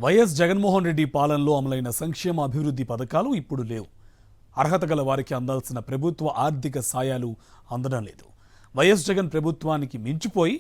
YS Jaganmohan Reddy పాలనలో అమలైన సంక్షేమ అభివృద్ధి పథకాలు ఇప్పుడు లేవు. అర్హత గల వారికి అందాల్సిన ప్రభుత్వ ఆర్థిక సాయాలు అందడం లేదు. వైఎస్ జగన్ ప్రభుత్వానికి మించిపోయి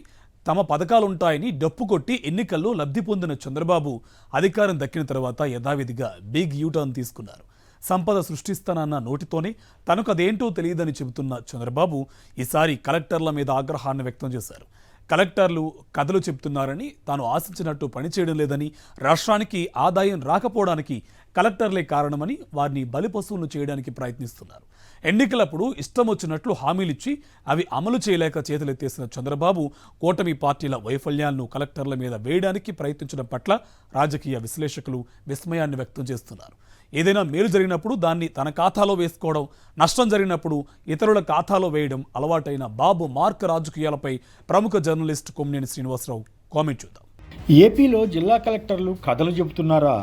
తమ పథకాలుంటాయని డప్పు కొట్టి ఎన్నికల్లో లబ్ధి పొందిన చంద్రబాబు అధికారం దక్కిన తర్వాత యథావిధిగా బిగ్ యూటర్న్ తీసుకున్నారు. సంపద సృష్టిస్తానన్న నోటితోనే తనకు అదేంటో తెలియదని చెబుతున్న చంద్రబాబు ఈసారి కలెక్టర్ల మీద ఆగ్రహాన్ని వ్యక్తం చేశారు. కలెక్టర్లు కథలు చెబుతున్నారని, తాను ఆశించినట్టు పనిచేయడం లేదని, రాష్ట్రానికి ఆదాయం రాకపోవడానికి కలెక్టర్లే కారణమని వారిని బలిపశువులను చేయడానికి ప్రయత్నిస్తున్నారు. ఎన్నికలప్పుడు ఇష్టం వచ్చినట్లు హామీలిచ్చి అవి అమలు చేయలేక చేతులెత్తేసిన చంద్రబాబు కూటమి పార్టీల వైఫల్యాలను కలెక్టర్ల మీద వేయడానికి ప్రయత్నించడం పట్ల రాజకీయ విశ్లేషకులు విస్మయాన్ని వ్యక్తం చేస్తున్నారు. ఏదైనా మేలు జరిగినప్పుడు దాన్ని తన ఖాతాలో వేసుకోవడం, నష్టం జరిగినప్పుడు ఇతరుల ఖాతాలో వేయడం అలవాటైన బాబు మార్క్ రాజకీయాలపై ప్రముఖ జర్నలిస్ట్ కొమ్మినేని శ్రీనివాసరావు కామెంట్ చూద్దాం. ఏపీలో జిల్లా కలెక్టర్లు కథలు చెబుతున్నారా?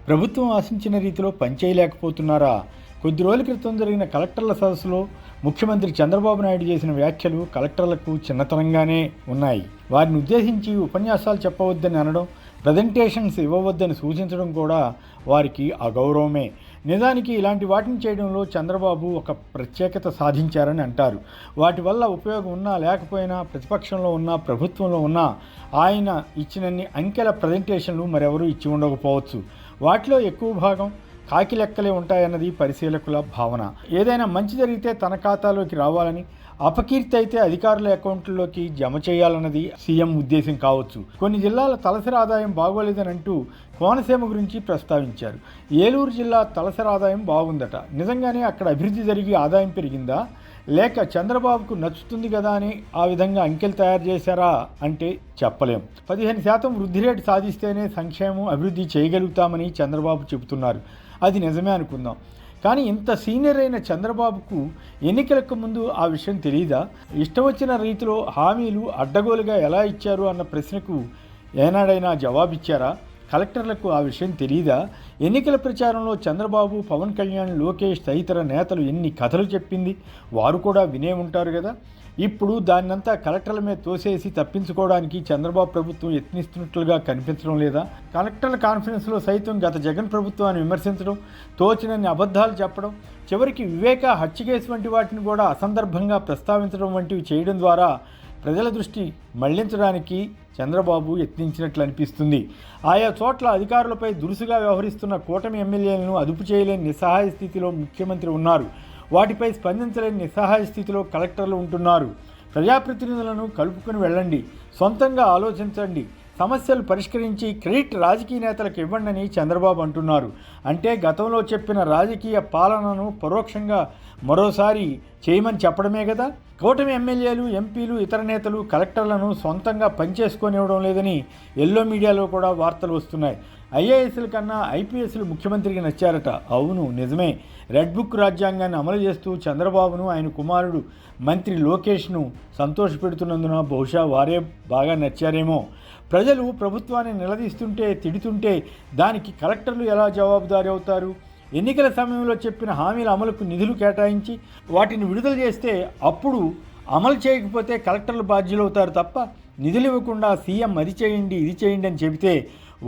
ప్రభుత్వం ఆశించిన రీతిలో పనిచేయలేకపోతున్నారా? కొద్ది రోజుల క్రితం జరిగిన కలెక్టర్ల సదస్సులో ముఖ్యమంత్రి చంద్రబాబు నాయుడు చేసిన వ్యాఖ్యలు కలెక్టర్లకు చిన్నతనంగానే ఉన్నాయి. వారిని ఉద్దేశించి ఉపన్యాసాలు చెప్పవద్దని అనడం, ప్రజెంటేషన్స్ ఇవ్వవద్దని సూచించడం కూడా వారికి అగౌరవమే. నిజానికి ఇలాంటి వాటిని చేయడంలో చంద్రబాబు ఒక ప్రత్యేకత సాధించారని అంటారు. వాటి వల్ల ఉపయోగం ఉన్నా లేకపోయినా, ప్రతిపక్షంలో ఉన్నా ప్రభుత్వంలో ఉన్నా ఆయన ఇచ్చినన్ని అంకెల ప్రజెంటేషన్లు మరెవరూ ఇచ్చి ఉండకపోవచ్చు. వాటిలో ఎక్కువ భాగం కాకి లెక్కలే ఉంటాయన్నది పరిశీలకుల భావన. ఏదైనా మంచి జరిగితే తన ఖాతాలోకి రావాలని, అపకీర్తి అయితే అధికారుల అకౌంట్లలోకి జమ చేయాలన్నది సీఎం ఉద్దేశం కావచ్చు. కొన్ని జిల్లాల తలసరి ఆదాయం బాగోలేదని అంటూ కోనసీమ గురించి ప్రస్తావించారు. ఏలూరు జిల్లా తలసరి ఆదాయం బాగుందట. నిజంగానే అక్కడ అభివృద్ధి జరిగి ఆదాయం పెరిగిందా, లేక చంద్రబాబుకు నచ్చుతుంది కదా అని ఆ విధంగా అంకెలు తయారు చేశారా అంటే చెప్పలేం. 15% వృద్ధి రేటు సాధిస్తేనే సంక్షేమం అభివృద్ధి చేయగలుగుతామని చంద్రబాబు చెబుతున్నారు. అది నిజమే అనుకుందాం. కానీ ఇంత సీనియర్ అయిన చంద్రబాబుకు ఎన్నికలకు ముందు ఆ విషయం తెలియదా? ఇష్టం వచ్చిన రీతిలో హామీలు అడ్డగోలుగా ఎలా ఇచ్చారు అన్న ప్రశ్నకు ఏనాడైనా జవాబిచ్చారా? కలెక్టర్లకు ఆ విషయం తెలియదా? ఎన్నికల ప్రచారంలో చంద్రబాబు, పవన్ కళ్యాణ్, లోకేష్ తదితర నేతలు ఎన్ని కథలు చెప్పింది వారు కూడా వినే ఉంటారు కదా. ఇప్పుడు దాన్నంతా కలెక్టర్ల మీద తోసేసి తప్పించుకోవడానికి చంద్రబాబు ప్రభుత్వం యత్నిస్తున్నట్లుగా కనిపించడం లేదా? కలెక్టర్ల కాన్ఫరెన్స్లో సైతం గత జగన్ ప్రభుత్వాన్ని విమర్శించడం, తోచినన్ని అబద్ధాలు చెప్పడం, చివరికి వివేక హత్య కేసు వంటి వాటిని కూడా అసందర్భంగా ప్రస్తావించడం వంటివి చేయడం ద్వారా ప్రజల దృష్టి మళ్లించడానికి చంద్రబాబు యత్నించినట్లు అనిపిస్తుంది. ఆయా చోట్ల అధికారులపై దురుసుగా వ్యవహరిస్తున్న కూటమి ఎమ్మెల్యేలను అదుపు చేయలేని నిస్సహాయ స్థితిలో ముఖ్యమంత్రి ఉన్నారు. వాటిపై స్పందించలేని నిస్సహాయ స్థితిలో కలెక్టర్లు ఉంటున్నారు. ప్రజాప్రతినిధులను కలుపుకొని వెళ్ళండి, సొంతంగా ఆలోచించండి, సమస్యలు పరిష్కరించి క్రెడిట్ రాజకీయ నేతలకు ఇవ్వండి అని చంద్రబాబు అంటున్నారు. అంటే గతంలో చెప్పిన రాజకీయ పాలనను పరోక్షంగా మరోసారి చేయమని చెప్పడమే కదా. కూటమి ఎమ్మెల్యేలు, ఎంపీలు, ఇతర నేతలు కలెక్టర్లను సొంతంగా పనిచేసుకొనివ్వడం లేదని ఎల్లో మీడియాలో కూడా వార్తలు వస్తున్నాయి. ఐఏఎస్ల కన్నా ఐపీఎస్లు ముఖ్యమంత్రికి నచ్చారట. అవును, నిజమే. రెడ్ బుక్ రాజ్యాంగాన్ని అమలు చేస్తూ చంద్రబాబును, ఆయన కుమారుడు మంత్రి లోకేష్ను సంతోషపెడుతున్నందున బహుశా వారే బాగా నచ్చారేమో. ప్రజలు ప్రభుత్వాన్ని నిలదీస్తుంటే, తిడుతుంటే దానికి కలెక్టర్లు ఎలా జవాబుదారీ అవుతారు? ఎన్నికల సమయంలో చెప్పిన హామీల అమలుకు నిధులు కేటాయించి వాటిని విడుదల చేస్తే అప్పుడు అమలు చేయకపోతే కలెక్టర్లు బాధ్యులవుతారు తప్ప, నిధులు ఇవ్వకుండా సీఎం అది చేయండి ఇది చేయండి అని చెబితే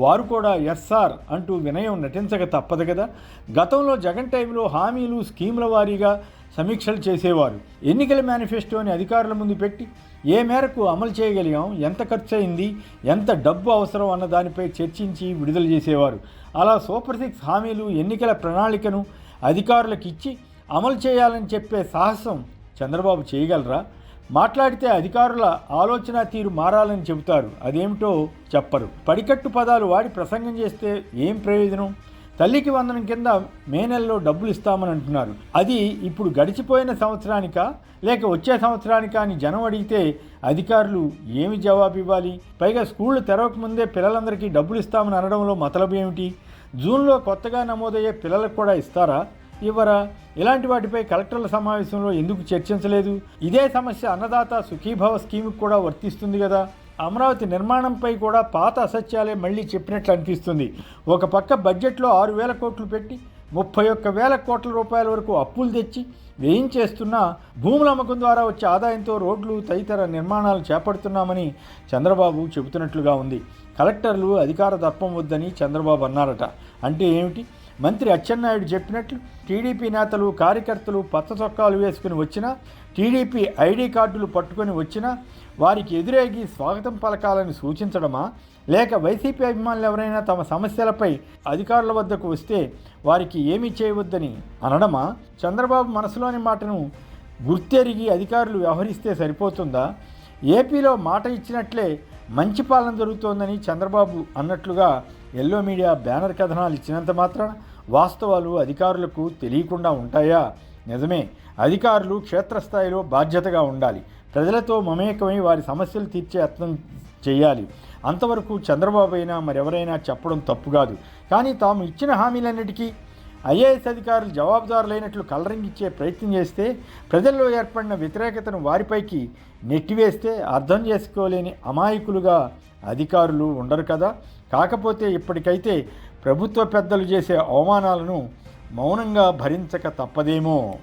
వారు కూడా ఎస్ఆర్ అంటూ వినయం నటించక తప్పదు కదా. గతంలో జగన్ టైంలో హామీలు, స్కీముల వారీగా సమీక్షలు చేసేవారు. ఎన్నికల మేనిఫెస్టోని అధికారుల ముందు పెట్టి ఏ మేరకు అమలు చేయగలిగాం, ఎంత ఖర్చు అయింది, ఎంత డబ్బు అవసరం అన్న దానిపై చర్చించి విడుదల చేసేవారు. అలా సూపర్ 6 హామీలు, ఎన్నికల ప్రణాళికను అధికారులకు ఇచ్చి అమలు చేయాలని చెప్పే సాహసం చంద్రబాబు చేయగలరా? మాట్లాడితే అధికారుల ఆలోచన తీరు మారాలని చెబుతారు, అదేమిటో చెప్పరు. పడికట్టు పదాలు వాడి ప్రసంగం చేస్తే ఏం ప్రయోజనం? తల్లికి వందనం కింద మే నెలలో డబ్బులు ఇస్తామని అంటున్నారు. అది ఇప్పుడు గడిచిపోయిన సంవత్సరానికా లేక వచ్చే సంవత్సరానికా అని జనం అడిగితే అధికారులు ఏమి జవాబు ఇవ్వాలి? పైగా స్కూళ్ళు తెరవకముందే పిల్లలందరికీ డబ్బులు ఇస్తామని అనడంలో మతలబు ఏమిటి? జూన్లో కొత్తగా నమోదయ్యే పిల్లలకు కూడా ఇస్తారా, ఇవ్వరా? ఇలాంటి వాటిపై కలెక్టర్ల సమావేశంలో ఎందుకు చర్చించలేదు? ఇదే సమస్య అన్నదాత సుఖీభవ స్కీముకు కూడా వర్తిస్తుంది కదా. అమరావతి నిర్మాణంపై కూడా పాత అసత్యాలే మళ్ళీ చెప్పినట్లు అనిపిస్తుంది. ఒక పక్క బడ్జెట్లో 6,000 కోట్లు పెట్టి 31,000 కోట్ల రూపాయల వరకు అప్పులు తెచ్చి వేయించేస్తున్నా భూముల అమ్మకం ద్వారా వచ్చే ఆదాయంతో రోడ్లు తదితర నిర్మాణాలు చేపడుతున్నామని చంద్రబాబు చెబుతున్నట్లుగా ఉంది. కలెక్టర్లు అధికార దర్పం వద్దని చంద్రబాబు అన్నారట. అంటే ఏమిటి? మంత్రి అచ్చెన్నాయుడు చెప్పినట్లు టీడీపీ నేతలు కార్యకర్తలు పచ్చ చొక్కాలు వేసుకుని వచ్చినా, టీడీపీ ఐడి కార్డులు పట్టుకొని వచ్చినా వారికి ఎదురేగి స్వాగతం పలకాలని సూచించడమా, లేక వైసీపీ అభిమానులు ఎవరైనా తమ సమస్యలపై అధికారుల వద్దకు వస్తే వారికి ఏమీ చేయవద్దని అనడమా? చంద్రబాబు మనసులోని మాటను గుర్తెరిగి అధికారులు వ్యవహరిస్తే సరిపోతుందా? ఏపీలో మాట ఇచ్చినట్లే మంచి పాలన జరుగుతోందని చంద్రబాబు అన్నట్లుగా ఎల్లో మీడియా బ్యానర్ కథనాలు ఇచ్చినంత మాత్రాన వాస్తవాలు అధికారులకు తెలియకుండా ఉంటాయా? నిజమే, అధికారులు క్షేత్రస్థాయిలో బాధ్యతగా ఉండాలి. ప్రజలతో మమేకమై వారి సమస్యలు తీర్చే యత్నం చేయాలి. అంతవరకు చంద్రబాబు అయినా మరెవరైనా చెప్పడం తప్పు కాదు. కానీ తాము ఇచ్చిన హామీలన్నిటికీ ఐఏఎస్ అధికారులు జవాబుదారులైనట్లు కలరింగిచ్చే ప్రయత్నం చేస్తే, ప్రజల్లో ఏర్పడిన వ్యతిరేకతను వారిపైకి నెట్టివేస్తే అర్థం చేసుకోలేని అమాయకులుగా అధికారులు ఉండరు కదా. కాకపోతే ఇప్పటికైతే ప్రభుత్వ పెద్దలు చేసే అవమానాలను మౌనంగా భరించక తప్పదేమో.